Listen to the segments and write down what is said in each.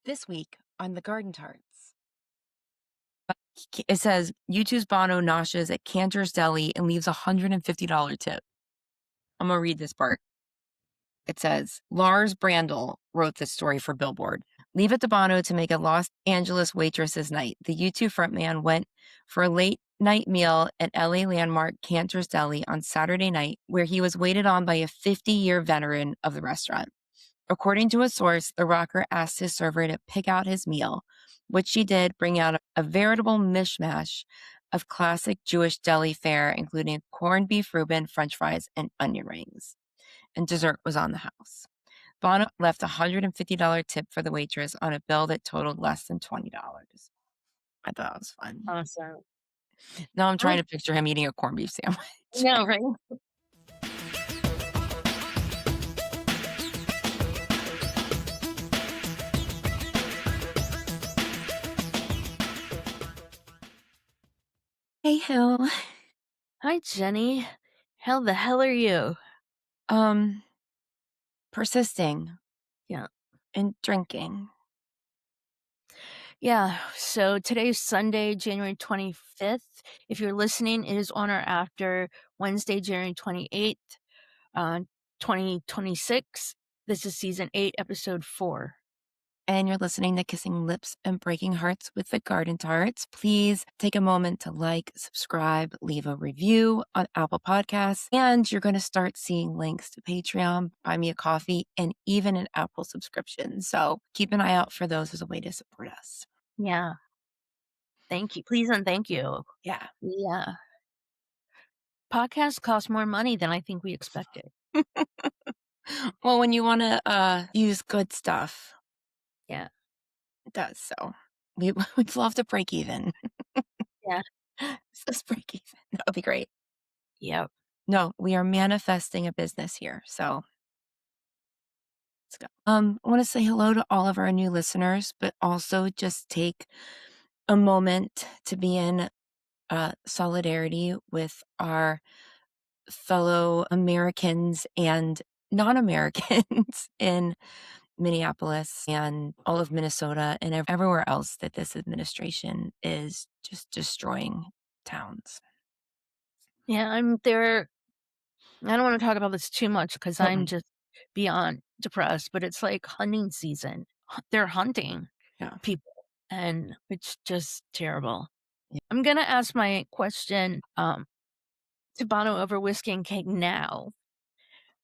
This week on the Garden Tarts. It says, you choose Bono noshes at Cantor's Deli and leaves a $150 tip. I'm going to read this part. It says, Lars Brandl wrote this story for Billboard. Leave it to Bono to make a Los Angeles waitress's night. The U2 frontman went for a late night meal at LA landmark Cantor's Deli on Saturday night, where he was waited on by a 50-year veteran of the restaurant. According to a source, the rocker asked his server to pick out his meal, which she did, bring out a veritable mishmash of classic Jewish deli fare, including corned beef Reuben, French fries, and onion rings. And dessert was on the house. Bono left a $150 tip for the waitress on a bill that totaled less than $20. I thought it was fun. Awesome. Now I'm trying to picture him eating a corned beef sandwich. No, right? Hey, Hill. Hi, Jenny. How the hell are you? Persisting. Yeah. And drinking. Yeah. So today's Sunday, January 25th. If you're listening, it is on or after Wednesday, January 28th, 2026. This is season 8, episode 4. And you're listening to Kissing Lips and Breaking Hearts with the Garden Tarts. Please take a moment to like, subscribe, leave a review on Apple Podcasts. And you're going to start seeing links to Patreon, Buy Me a Coffee, and even an Apple subscription. So keep an eye out for those as a way to support us. Yeah. Thank you. Please and thank you. Yeah. Yeah. Podcasts cost more money than I think we expected. Well, when you want to use good stuff. Yeah. It does. So we'd love to break even. Yeah. Let's break even. That would be great. Yep. No, we are manifesting a business here. So let's go. I want to say hello to all of our new listeners, but also just take a moment to be in solidarity with our fellow Americans and non-Americans in Minneapolis and all of Minnesota and everywhere else that this administration is just destroying towns. Yeah, I'm there. I don't want to talk about this too much because I'm just beyond depressed, but it's like hunting season. They're hunting people, and it's just terrible. Yeah. I'm going to ask my question to Bono over whiskey and cake now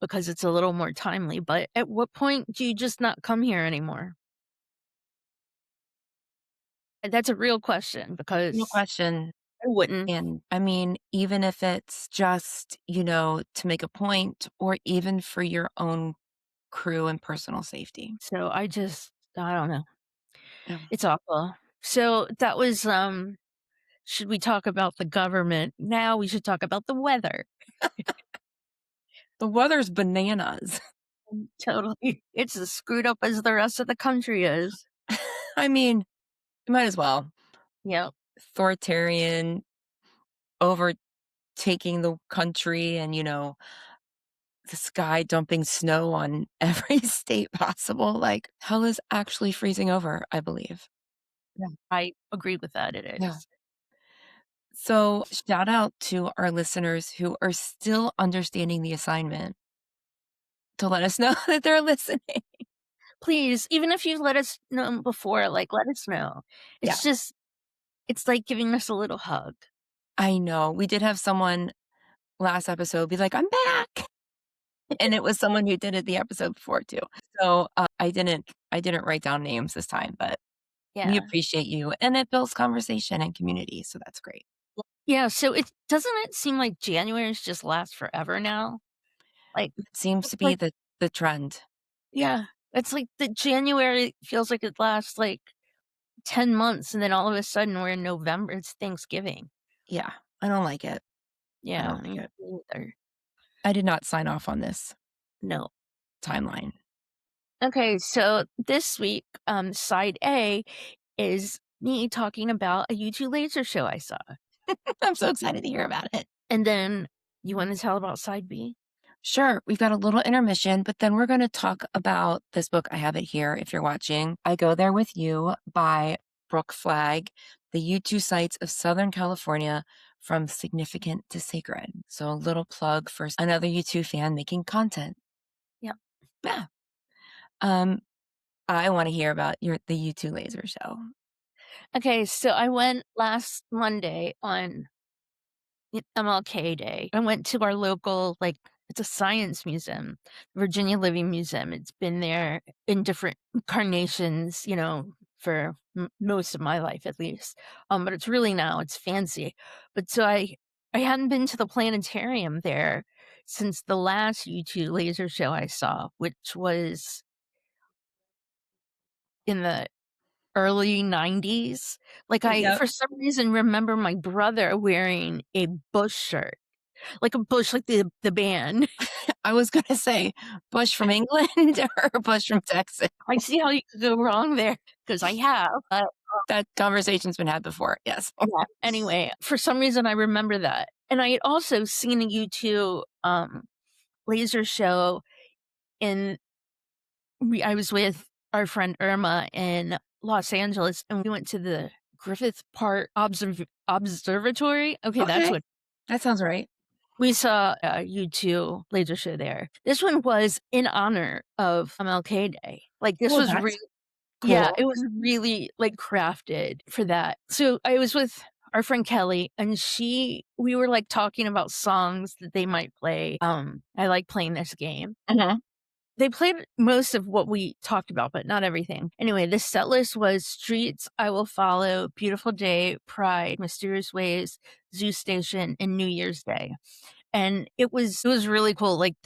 because it's a little more timely, but at what point do you just not come here anymore? That's a real question because No question. I wouldn't. And I mean, even if it's just, to make a point or even for your own crew and personal safety. So I don't know. Yeah. It's awful. So that was, should we talk about the government? Now we should talk about the weather. The weather's bananas. Totally. It's as screwed up as the rest of the country is. I mean, you might as well. Yep. Authoritarian, overtaking the country and, the sky dumping snow on every state possible. Like, hell is actually freezing over, I believe. Yeah, I agree with that. It is. Yeah. So shout out to our listeners who are still understanding the assignment to let us know that they're listening. Please, even if you let us know before, let us know. It's it's like giving us a little hug. I know. We did have someone last episode be like, I'm back. And it was someone who did it the episode before too. So I didn't write down names this time, but we appreciate you. And it builds conversation and community. So that's great. Yeah. So doesn't it seem like January's just lasts forever now? It seems to be the trend. Yeah. It's like the January feels like it lasts 10 months and then all of a sudden we're in November. It's Thanksgiving. Yeah. I don't like it. Yeah. I don't like it. Either. I did not sign off on this. No. Timeline. Okay. So this week, side A is me talking about a U2 laser show I saw. I'm so excited to hear about it. And then you want to tell about side B? Sure, we've got a little intermission, but then we're going to talk about this book. I have it here if you're watching. I Go There With You by Brooke Flagg, the U2 sites of Southern California from significant to sacred. So a little plug for another U2 fan making content. Yep. Yeah. I want to hear about the U2 laser show. Okay, so I went last Monday on MLK Day. I went to our local, like, it's a science museum, Virginia Living Museum. It's been there in different incarnations, for most of my life at least. But it's really now it's fancy. But so I hadn't been to the planetarium there since the last U2 laser show I saw, which was in the early 90s. Like, I, Yep. for some reason, remember my brother wearing a Bush shirt, like a Bush, like the band. I was going to say Bush from England or Bush from Texas. I see how you could go wrong there because I have. That conversation's been had before. Yes. Yeah. Anyway, for some reason, I remember that. And I had also seen a U2 laser show in I was with our friend Irma in Los Angeles, and we went to the Griffith Park Observatory. Okay, that's Okay. what That sounds right. we saw a U2 laser show there. This one was in honor of MLK Day. Like, this Well, was that's yeah, cool. it was really, like, crafted for that. So, I was with our friend Kelly, and we were, like, talking about songs that they might play. I like playing this game. Mhm. They played most of what we talked about, but not everything. Anyway, the set list was Streets, I Will Follow, Beautiful Day, Pride, Mysterious Ways, Zoo Station, and New Year's Day. And it was really cool. Like,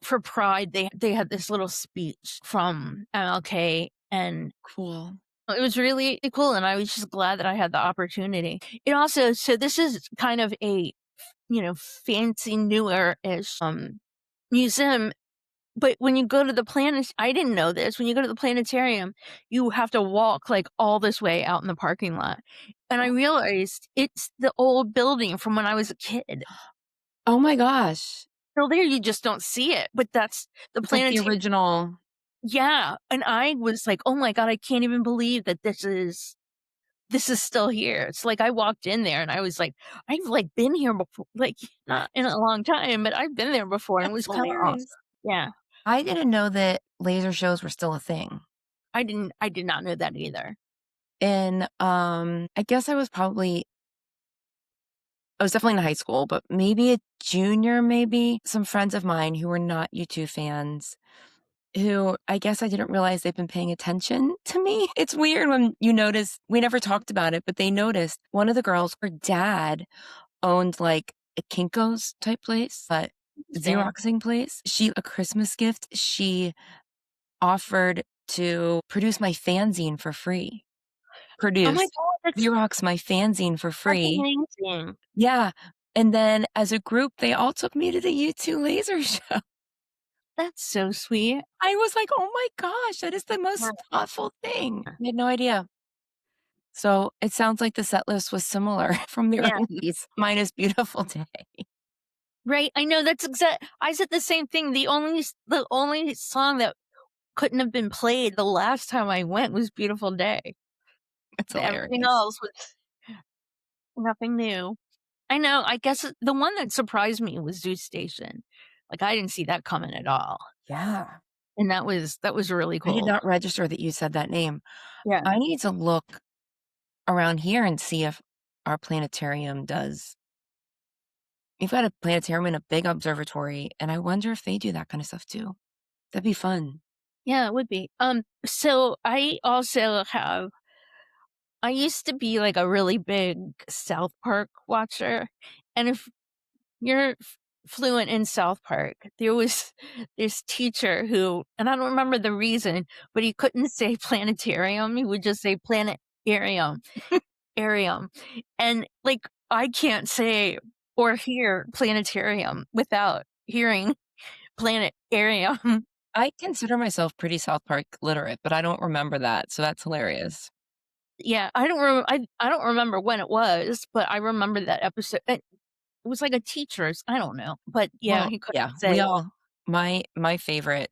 for Pride, they had this little speech from MLK, and Cool. it was really cool, and I was just glad that I had the opportunity. It also so this is kind of a, fancy, newer-ish, museum, but when you go to the I didn't know this, when you go to the planetarium, you have to walk, like, all this way out in the parking lot, and I realized it's the old building from when I was a kid. Oh my gosh. Still there, you just don't see it, but that's the It's like the planetarium. original. Yeah, and I was like, "Oh my god, I can't even believe that this is still here." It's like I walked in there and I was like, "I've, like, been here before," like, not in a long time, but I've been there before, and it That's was kinda hilarious. awesome. Yeah. I didn't know that laser shows were still a thing. I did not know that either. And, I guess I was definitely in high school, but maybe a junior, maybe. Some friends of mine who were not U2 fans, who I guess I didn't realize they've been paying attention to me. It's weird when you notice we never talked about it, but they noticed one of the girls, her dad owned, like, a Kinko's type place, but Same. Xeroxing place. A Christmas gift, she offered to produce my fanzine for free. Oh my Produce, god, Xerox my fanzine for that's free. amazing. Yeah, and then as a group, they all took me to the U2 laser show. That's so sweet. I was like, "Oh my gosh, that is the Yeah. most thoughtful thing." I had no idea. So, it sounds like the set list was similar from the Yeah, earlies, minus Beautiful Day. right, I know, I said the same thing, the only song that couldn't have been played the last time I went was Beautiful Day. It's Everything hilarious. else was nothing new. I know, I guess the one that surprised me was Zoo Station. Like, I didn't see that coming at all, Yeah. and that was really I did cool. not register that you said that name. Yeah. I need to look around here and see if our planetarium does. We've got a planetarium and a big observatory, and I wonder if they do that kind of stuff too. That'd be fun. Yeah, it would be. So I used to be, like, a really big South Park watcher, and if you're fluent in South Park, there was this teacher who, and I don't remember the reason, but he couldn't say planetarium, he would just say planetarium, arium, and, like, I can't say or hear planetarium without hearing planetarium. I consider myself pretty South Park literate, but I don't remember that, so that's hilarious. Yeah, I don't remember when it was, but I remember that episode. It was like a teacher's, I don't know, but yeah, Well, he couldn't yeah, say it. My favorite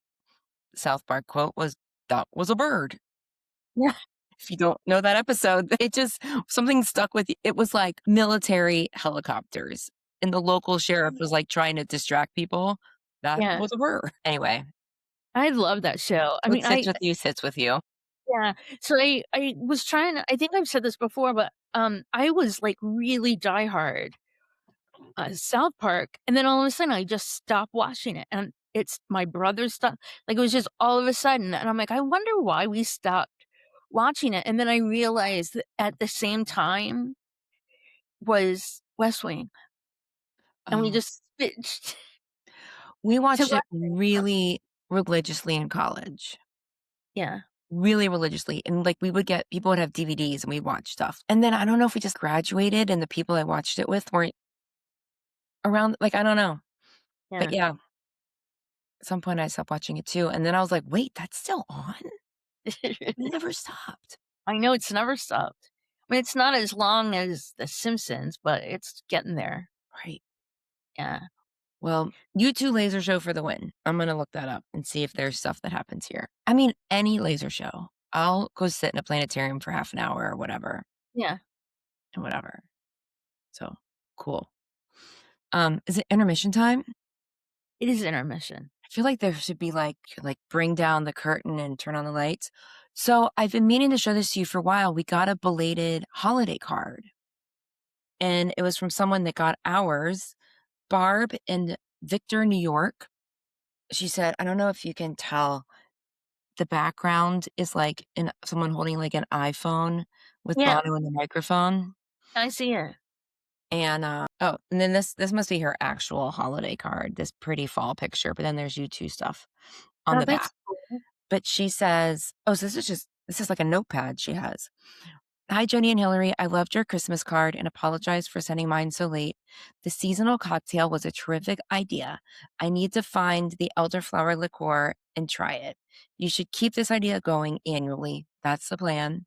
South Park quote was, "That was a bird." Yeah. If you don't know that episode, it just something stuck with you. It was like military helicopters, and the local sheriff was, like, trying to distract people. That Yeah. was a bird. Anyway, I love that show. I what mean, sits with you sits with you. yeah. So I was trying to I think I've said this before, but, I was, like, really diehard, South Park, and then all of a sudden, I just stopped watching it, and it's my brother stopped like, it was just all of a sudden, and I'm like, "I wonder why we stopped watching it," and then I realized that at the same time was West Wing, and we Oh, just switched we to watched it West Wing. really religiously in college. Yeah, Really religiously, and, like, we would get people would have DVDs and we'd watch stuff, and then I don't know if we just graduated and the people I watched it with weren't around, like, I don't know, but yeah. yeah, at some point I stopped watching it too, and then I was like, "Wait, that's still on? It never stopped." I know it's never stopped. I mean, it's not as long as The Simpsons, but it's getting there. Right. Yeah. Well, U2 laser show for the win. I'm gonna look that up and see if there's stuff that happens here. I mean, any laser show. I'll go sit in a planetarium for half an hour or whatever, Yeah. and whatever. So, cool. Is it intermission time? It is intermission. I feel like there should be like bring down the curtain and turn on the lights. So, I've been meaning to show this to you for a while. We got a belated holiday card, and it was from someone that got ours, Barb in Victor, New York. She said, I don't know if you can tell, the background is like someone holding like an iPhone with Yeah, Bono in the microphone. I see it. And oh, and then this must be her actual holiday card, this pretty fall picture, but then there's U2 stuff on Oh, the that's back. cool. But she says, oh, so this is like a notepad she has. Hi, Jenny and Hillary. I loved your Christmas card and apologize for sending mine so late. The seasonal cocktail was a terrific idea. I need to find the elderflower liqueur and try it. You should keep this idea going annually. That's the plan.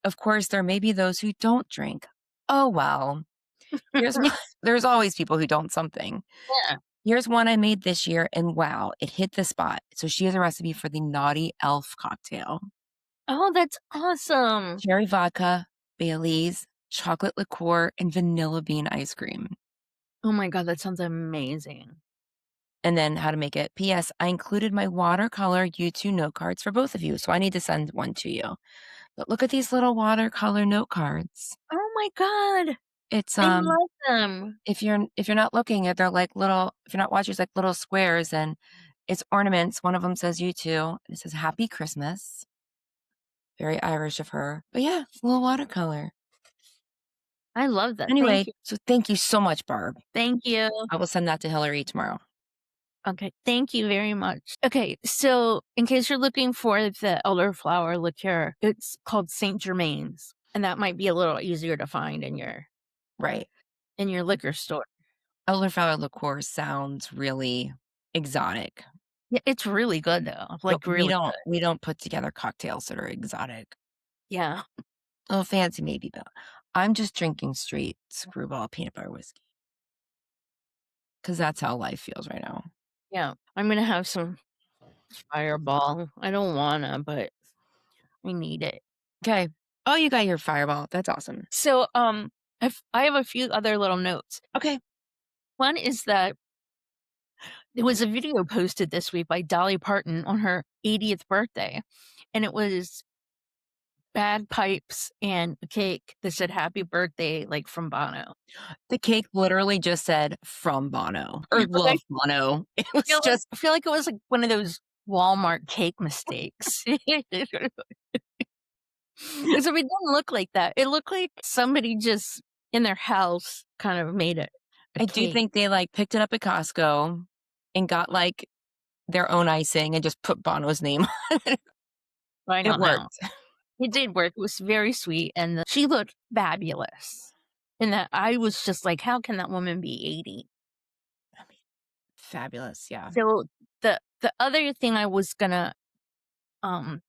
Of course, there may be those who don't drink. Oh, well. Here's one. There's always people who don't something. Yeah. Here's one I made this year, and wow, it hit the spot. So she has a recipe for the Naughty Elf cocktail. Oh, that's awesome. Cherry vodka, Baileys, chocolate liqueur, and vanilla bean ice cream. Oh my god, that sounds amazing. And then how to make it. P.S. I included my watercolor U2 note cards for both of you, so I need to send one to you. But look at these little watercolor note cards. Oh my god, It's I love them. if you're not looking at, they're like little, if you're not watching, it's like little squares, and it's ornaments. One of them says U2, and it says Happy Christmas. Very Irish of her. But yeah, it's a little watercolor. I love that. Thank Anyway, you. so thank you so much, Barb. Thank you. I will send that to Hillary tomorrow. Okay, thank you very much. Okay, so in case you're looking for the elderflower liqueur, it's called Saint Germain's, and that might be a little easier to find Right. in your liquor store. Elderflower liqueur sounds really exotic, Yeah, it's really good though, but like really good. we don't put together cocktails that are exotic. Yeah, Oh, fancy maybe, but I'm just drinking straight Screwball peanut butter whiskey because that's how life feels right now. yeah. I'm gonna have some Fireball. I don't wanna, but I need it. Okay. Oh, you got your Fireball. That's awesome. So, I have a few other little notes. Okay. One is that there was a video posted this week by Dolly Parton on her 80th birthday, and it was bagpipes and a cake that said "Happy Birthday," like, from Bono. The cake literally just said from Bono or But I love Bono. It was just, feel like it was, like, one of those Walmart cake mistakes. 'Cause if it didn't look like that, it looked like somebody just in their house kind of made a I do cake think they like picked it up at Costco and got like their own icing and just put Bono's name on it. right It on out. worked. It did work, it was very sweet, and she looked fabulous. And that I was just like, "How can that woman be 80?" I mean, fabulous, yeah. So, the other thing I was gonna,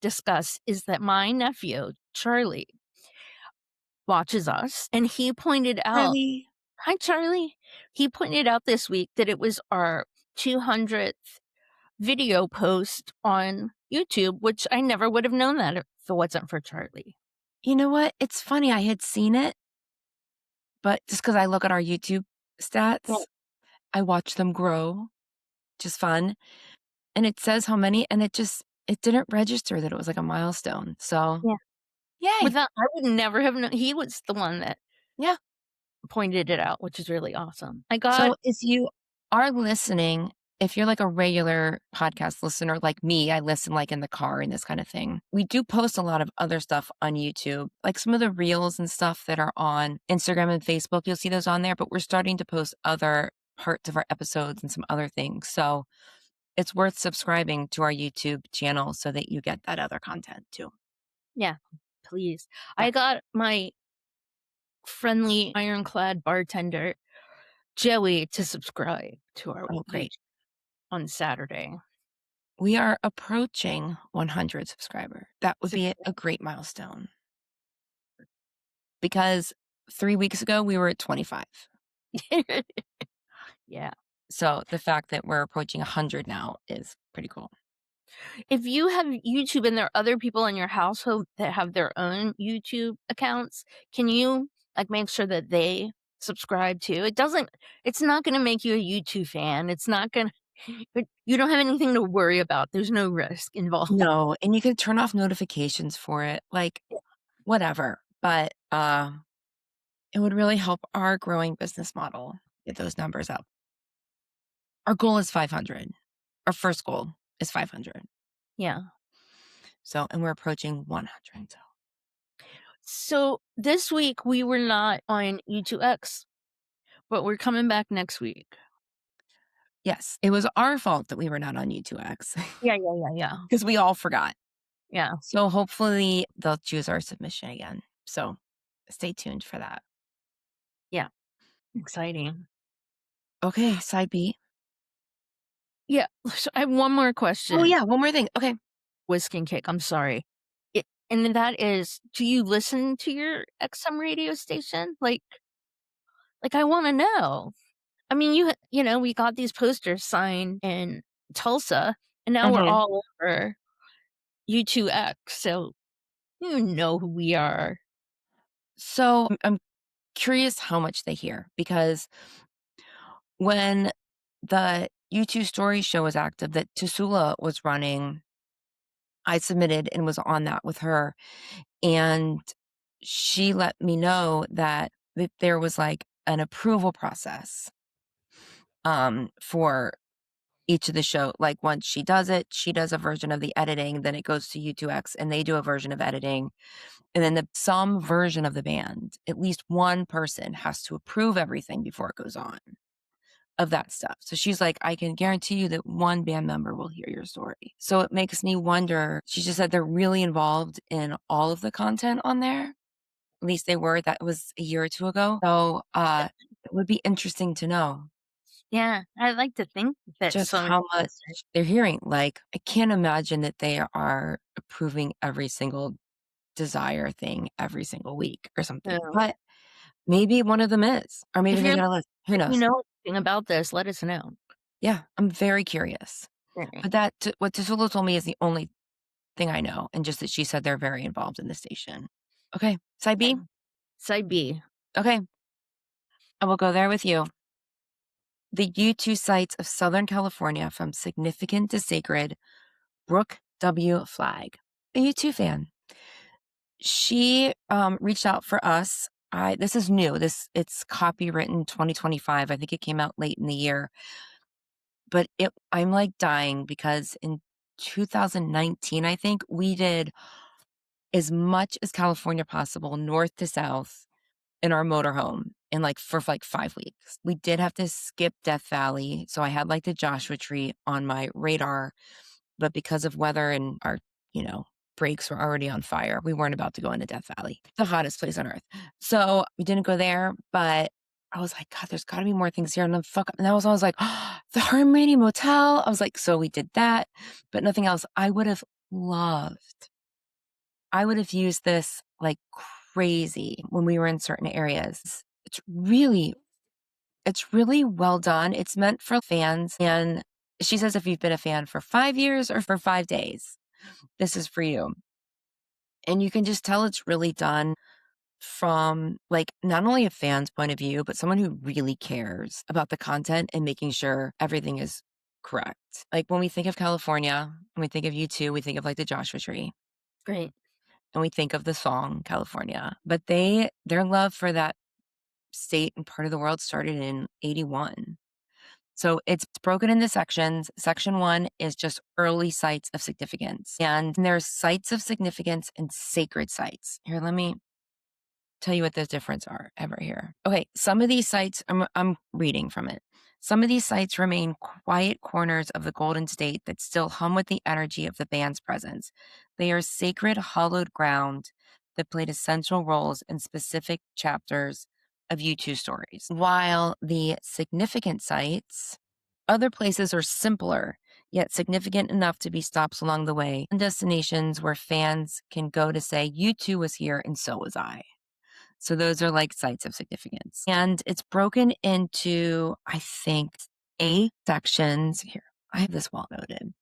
discuss is that my nephew, Charlie, watches us, and he pointed out Really? Hi, Charlie. He pointed out this week that it was our 200th video post on YouTube, which I never would have known that if it wasn't for Charlie. You know what? It's funny. I had seen it, but just because I look at our YouTube Yeah. stats, I watch them grow, just fun. And it says how many, and it didn't register that it was like a milestone. So, Yeah. yay. Without I would never have known he was the one that Yeah. pointed it out, which is really awesome. I got So if you are listening, if you're like a regular podcast listener like me, I listen like in the car and this kind of thing. We do post a lot of other stuff on YouTube, like some of the reels and stuff that are on Instagram and Facebook. You'll see those on there, but we're starting to post other parts of our episodes and some other things. So it's worth subscribing to our YouTube channel so that you get that other content too. yeah, please. Yeah. I got my friendly ironclad bartender, Joey, to subscribe to our Oh, YouTube great. on Saturday. We are approaching 100 subscriber. That would Six be a great milestone. Because 3 weeks ago, we were at 25. Yeah. So the fact that we're approaching 100 now is pretty cool. If you have YouTube and there are other people in your household that have their own YouTube accounts, can you, like, make sure that they subscribe too? It's not gonna make you a YouTube fan. It's not gonna but you don't have anything to worry about. There's no risk involved. No, and you can turn off notifications for it, like, whatever. But, it would really help our growing business model get those numbers up. Our goal is 500. Our first goal is 500. Yeah. So and we're approaching 100, so So this week we were not on E2X, but we're coming back next week. yes, it was our fault that we were not on U2X Yeah. because we all forgot. Yeah. So hopefully they'll choose our submission again. So stay tuned for that. Yeah. Exciting. Okay, side B. Yeah. So I have one more Oh, question. yeah, one more thing. Okay. Whisk and kick. I'm sorry. And then that is, do you listen to your XM radio station? Like I want to know. I mean, we got these posters signed in Tulsa, and now we're Mhm. all over U2X. So you know who we are. So I'm curious how much they hear because when the U2 Story Show was active that Tusula was running, I submitted and was on that with her. And she let me know that there was like an approval process for each of the show. Like once she does it, she does a version of the editing, then it goes to U2X and they do a version of editing. And then some version of the band, at least one person has to approve everything before it goes on of that stuff. So she's like, I can guarantee you that one band member will hear your story. So it makes me wonder. She just said they're really involved in all of the content on there. At least they were. That was a year or two ago. So it would be interesting to know Yeah, I like to think that just some how much they're hearing. Like, I can't imagine that they are approving every single desire thing every single week or something. But maybe one of them is, or maybe if they you're got a list. Who if you knows? know anything about this, let us know. Yeah, I'm very curious. Okay. But what Tasula told me is the only thing I know, and just that she said they're very involved in the station. Okay, side B? Side B. Okay, I will go there with you. The U2 sites of Southern California from significant to sacred, Brooke W. Flagg, a U2 fan. She reached out for us. This is new. It's copywritten 2025. I think it came out late in the year. But I'm like dying because in 2019, I think we did as much as California possible, north to south, in our motorhome for like 5 weeks. We did have to skip Death Valley, so I had like the Joshua Tree on my radar, but because of weather and our, you know, brakes were already on fire, we weren't about to go into Death Valley, the hottest place on earth. So we didn't go there, but I was like, God, there's gotta be more things here. And then I was like, oh, the Harmony Motel. I was like, so we did that, but nothing else. I would have used this like crazy when we were in certain areas. It's really well done. It's meant for fans and She says if you've been a fan for 5 years or for 5 days, this is for you. And you can just tell it's really done from, like, not only a fan's point of view, but someone who really cares about the content and making sure everything is correct. Like, when we think of California, when we think of U2, we think of, like, the Joshua Tree, Great. and we think of the song California, but their love for that state and part of the world started in '81. So it's broken into sections. Section 1 is just early sites of significance, and there's sites of significance and sacred sites. Here, let me tell you what the difference are ever here. Okay, some of these sites, I'm reading from it. Some of these sites remain quiet corners of the Golden State that still hum with the energy of the band's presence. They are sacred, hallowed ground that played essential roles in specific chapters of U2 stories. While the significant sites, other places are simpler, yet significant enough to be stops along the way, and destinations where fans can go to say, U2 was here and so was I. So those are like sites of significance. And it's broken into, I think, 8 sections. Here, I have this well noted.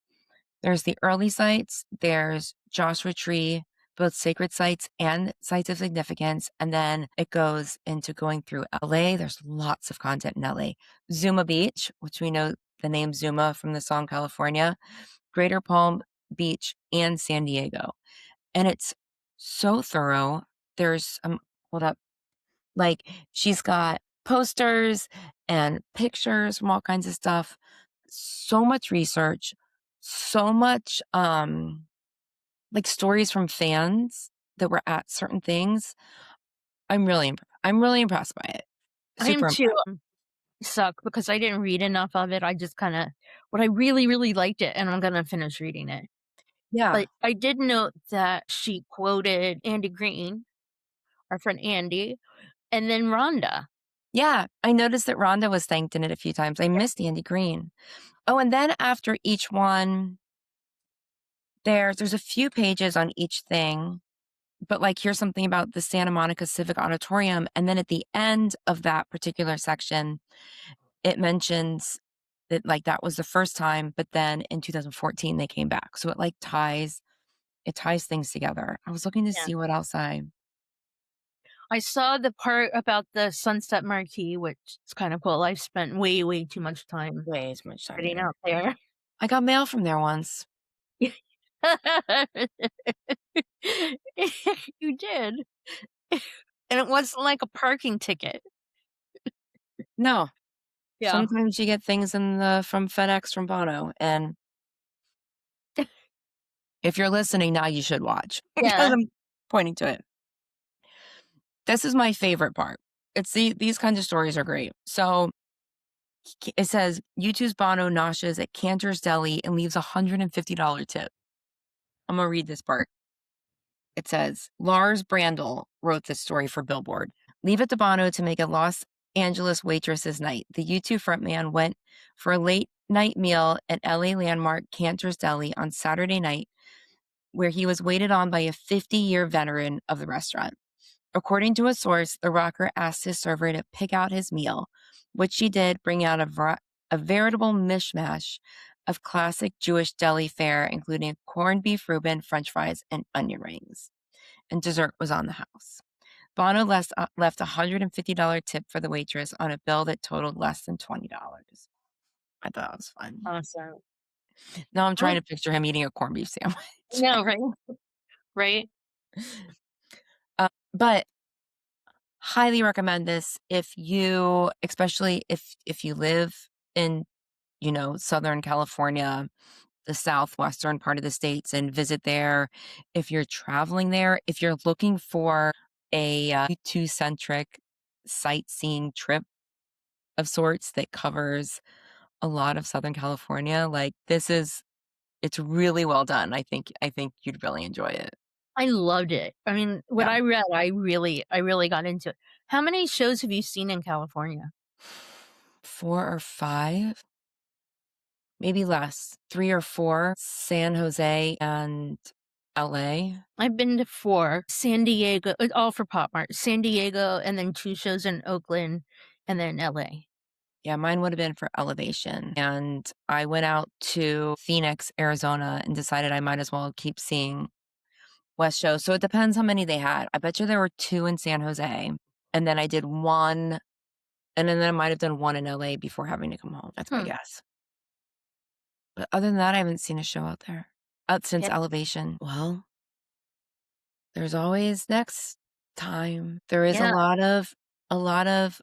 There's the early sites, there's Joshua Tree, both sacred sites and sites of significance. And then it goes into going through LA. There's lots of content in LA. Zuma Beach, which we know the name Zuma from the song California, Greater Palm Beach, and San Diego. And it's so thorough. There's hold up. Like, she's got posters and pictures from all kinds of stuff. So much research, so much, like, stories from fans that were at certain things. I'm really impressed by it. I am Super too. impressed. Suck because I didn't read enough of it. I just kinda but I really, really liked it, and I'm gonna finish reading it. Yeah. But I did note that she quoted Andy Green, our friend Andy, and then Rhonda. Yeah, I noticed that Rhonda was thanked in it a few times. I missed Andy Green. Oh, and then after each one, there's a few pages on each thing, but, like, here's something about the Santa Monica Civic Auditorium, and then at the end of that particular section, it mentions that, like, that was the first time, but then in 2014, they came back. So it ties things together. I was looking to Yeah. see what else I saw the part about the Sunset Marquee, which is kinda cool. I've spent way, way too much time way too much time getting there. out there. I got mail from there once. You did, and it wasn't like a parking ticket. No, Yeah. sometimes you get things from FedEx from Bono, and if you're listening now, you should watch because Yeah. I'm pointing to it. This is my favorite part. These kinds of stories are great. So it says, "U2's Bono noshes at Cantor's Deli and leaves a $150 tip." I'm gonna read this part. It says, "Lars Brandl wrote this story for Billboard. Leave it to Bono to make a Los Angeles waitress's night. The U2 frontman went for a late night meal at LA landmark Cantor's Deli on Saturday night, where he was waited on by a 50-year veteran of the restaurant. According to a source, the rocker asked his server to pick out his meal, which she did, bring out a veritable mishmash of classic Jewish deli fare, including corned beef Reuben, french fries, and onion rings. And dessert was on the house. Bono left a $150 tip for the waitress on a bill that totaled less than $20. I thought it was fun. Awesome. Now I'm trying Oh, to picture him eating a corned beef sandwich. no, right? Right? But highly recommend this if you, especially if you live in, Southern California, the southwestern part of the states, and visit there. If you're traveling there, if you're looking for a U2-centric sightseeing trip of sorts that covers a lot of Southern California, like, it's really well done. I think you'd really enjoy it. I loved it. I mean, what Yeah. I read, I really got into it. How many shows have you seen in California? 4 or 5, maybe less, 3 or 4, San Jose and LA. I've been to 4. San Diego all for Pop Mart. San Diego, and then 2 shows in Oakland, and then LA. Yeah, mine would have been for Elevation, and I went out to Phoenix, Arizona, and decided I might as well keep seeing West shows, so it depends how many they had. I bet you there were 2 in San Jose, and then I did 1 and then I might have done 1 in LA before having to come home, that's my Hmm. guess. But other than that, I haven't seen a show out there. Out since Yeah. Elevation. Well, there's always next time. There is Yeah. a lot of,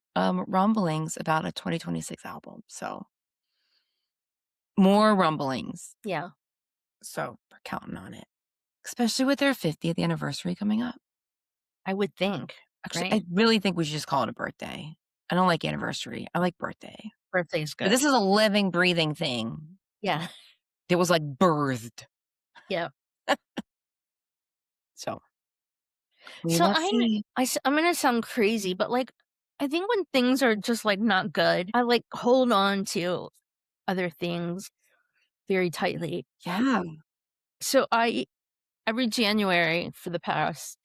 rumblings about a 2026 album, so more rumblings. Yeah. So, we're counting on it, especially with their 50th anniversary coming up. I would think, Actually, right? I really think we should just call it a birthday. I don't like anniversary, I like birthday. Birthday's But good. this is a living, breathing thing. Yeah. It was, like, birthed. Yeah. So, we So will see. I'm gonna sound crazy, but, like, I think when things are just, like, not good, I, like, hold on to other things very tightly. Yeah. So I every January for the past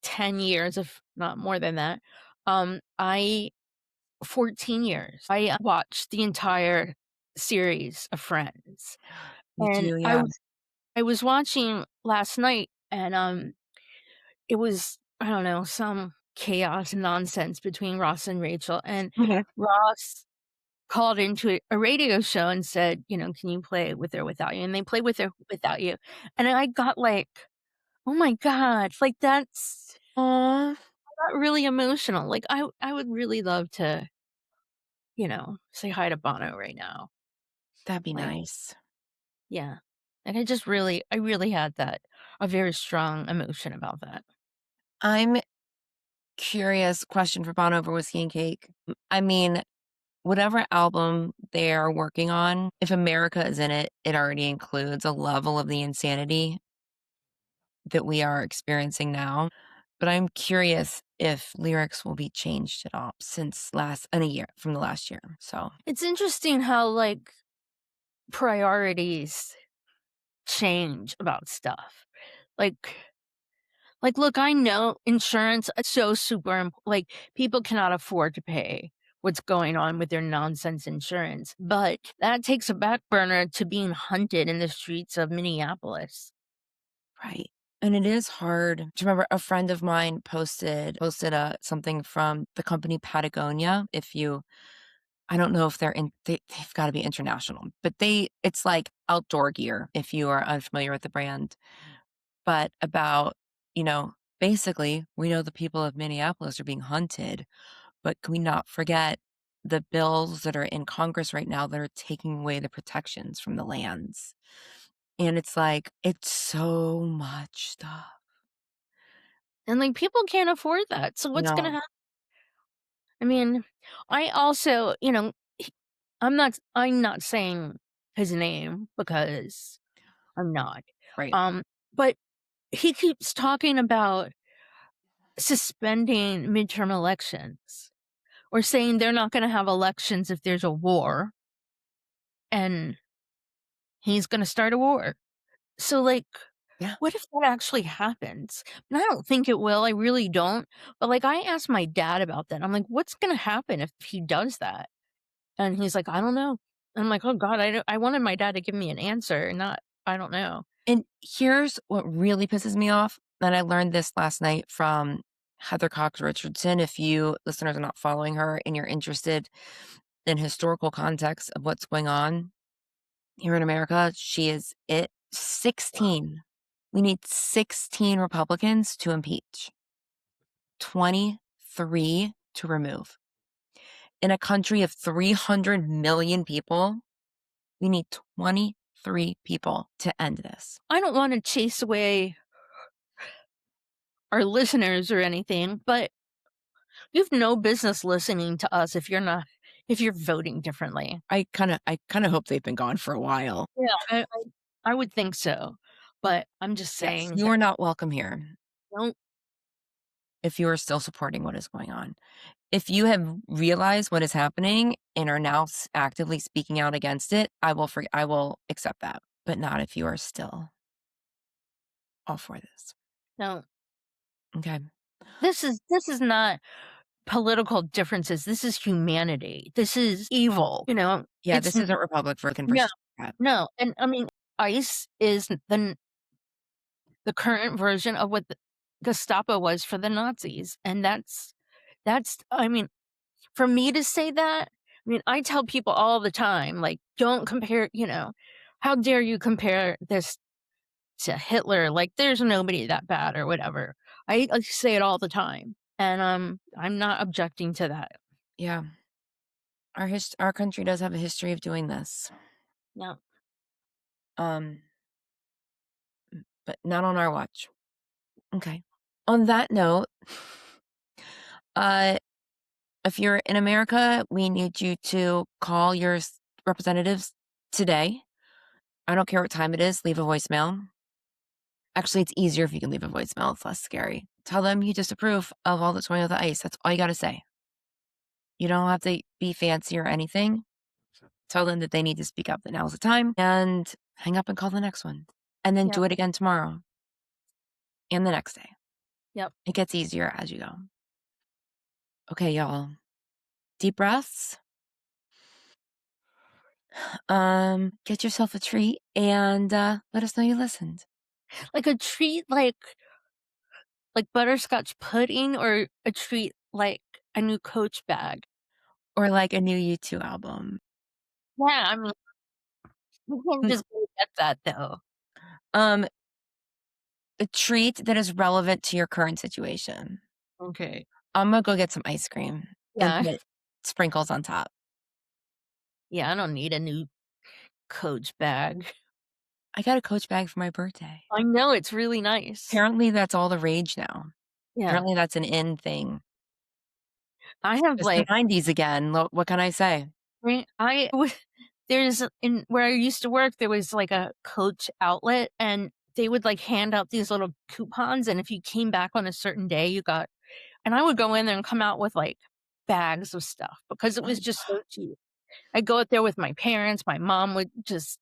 10 years, if not more than that, I 14 years, I watched the entire series of Friends, Me and too, yeah. I was watching last night, and, it was, I don't know, some chaos and nonsense between Ross and Rachel, and Okay. Ross called into a radio show and said, you know, "Can you play With or Without You?" And they played With or Without You, and I got like, "Oh my god," like, that's Aw, got really emotional, like, I would really love to, you know, say hi to Bono right now, that'd be like, nice. yeah, and I really had that a very strong emotion about that. I'm curious, question for Bon over Whiskey and Cake. I mean, whatever album they're working on, if America is in it, it already includes a level of the insanity that we are experiencing now. But I'm curious if lyrics will be changed at all since last in a year from the last year. So, It's interesting how, like, priorities change about stuff, like look, I know insurance is so super like, people cannot afford to pay what's going on with their nonsense insurance, but that takes a back burner to being hunted in the streets of Minneapolis. right. And it is hard to remember a friend of mine posted something from the company Patagonia. If you I don't know if they've got to be international, but it's like outdoor gear if you are unfamiliar with the brand. But about, you know, basically, we know the people of Minneapolis are being hunted, but can we not forget the bills that are in Congress right now that are taking away the protections from the lands? And it's like, it's so much stuff. And, like, people can't afford that, so I what's gonna know, happen? I mean, I also, you know, I'm not saying his name because I'm not, right? um, but he keeps talking about suspending midterm elections or saying they're not gonna have elections if there's a war, and he's gonna start a war. So, like, Yeah. what if that actually happens? And I don't think it will, I really don't, but, like, I asked my dad about that, I'm like, "What's gonna happen if he does that?" And he's like, "I don't know." And I'm like, "Oh god," I wanted my dad to give me an answer, not, "I don't know." And here's what really pisses me off, and I learned this last night from Heather Cox Richardson. If you listeners are not following her and you're interested in historical context of what's going on here in America, she is it 16. We need 16 Republicans to impeach, 23 to remove. In a country of 300 million people, we need 23 people to end this. I don't wanna chase away our listeners or anything, but you've no business listening to us if you're voting differently. I kinda hope they've been gone for a while. Yeah, I would think so, but I'm just Yes, saying you that are not welcome here don't if you are still supporting what is going on. If you have realized what is happening and are now actively speaking out against it, I will accept that, but not if you are still all for this. don't. Okay. This is not political differences. This is humanity. This is evil. You know, Yeah, this isn't Republic for no, crap. no. And I mean, ICE is the current version of what the Gestapo was for the Nazis. And that's, I mean, for me to say that, I mean, I tell people all the time, like, don't compare, you know, how dare you compare this to Hitler? Like, there's nobody that bad or whatever. I say it all the time. And I'm not objecting to that. Yeah. Our country does have a history of doing this. No. But not on our watch. Okay. On that note, if you're in America, we need you to call your representatives today. I don't care what time it is, leave a voicemail. Actually, it's easier if you can leave a voicemail. It's less scary. Tell them you disapprove of all that's going on with the ICE. That's all you got to say. You don't have to be fancy or anything. Tell them that they need to speak up, that now's the time, and hang up and call the next one. And then do it again tomorrow and the next day. Yep. It gets easier as you go. Okay, y'all. Deep breaths. Get yourself a treat and let us know you listened. Like a treat like butterscotch pudding, or a treat like a new Coach bag? Or like a new U2 album. Yeah, I mean, you can't just go get that though. A treat that is relevant to your current situation. Okay. I'm gonna go get some ice cream and put sprinkles on top. Yeah, I don't need a new Coach bag. I got a Coach bag for my birthday. I know, it's really nice. Apparently that's all the rage now. Yeah. Apparently that's an in thing. I have It's like the 90s again. What can I say? There's where I used to work, there was like a Coach outlet, and they would like hand out these little coupons, and if you came back on a certain day, you got, and I would go in there and come out with like bags of stuff because it was just so cheap. I'd go out there with my parents. My mom would just.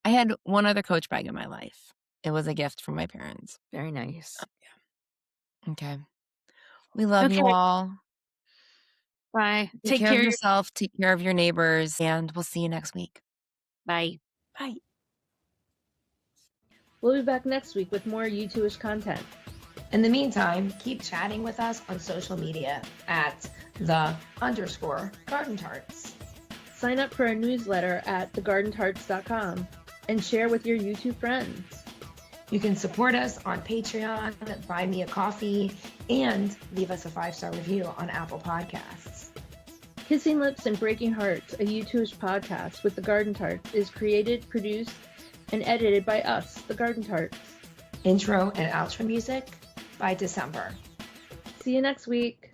I had one other Coach bag in my life. It was a gift from my parents. Very nice. Yeah. Okay. We love you all. Bye. Take care of yourself. Take care of your neighbors. And we'll see you next week. Bye. Bye. We'll be back next week with more U2ish content. In the meantime, keep chatting with us on social media at _Garden Tarts. Sign up for our newsletter at thegardentarts.com and share with your YouTube friends. You can support us on Patreon, buy me a coffee, and leave us a 5-star review on Apple Podcasts. Kissing Lips and Breaking Hearts, a U2ish podcast with the Garden Tarts, is created, produced, and edited by us, the Garden Tarts. Intro and outro music by December. See you next week.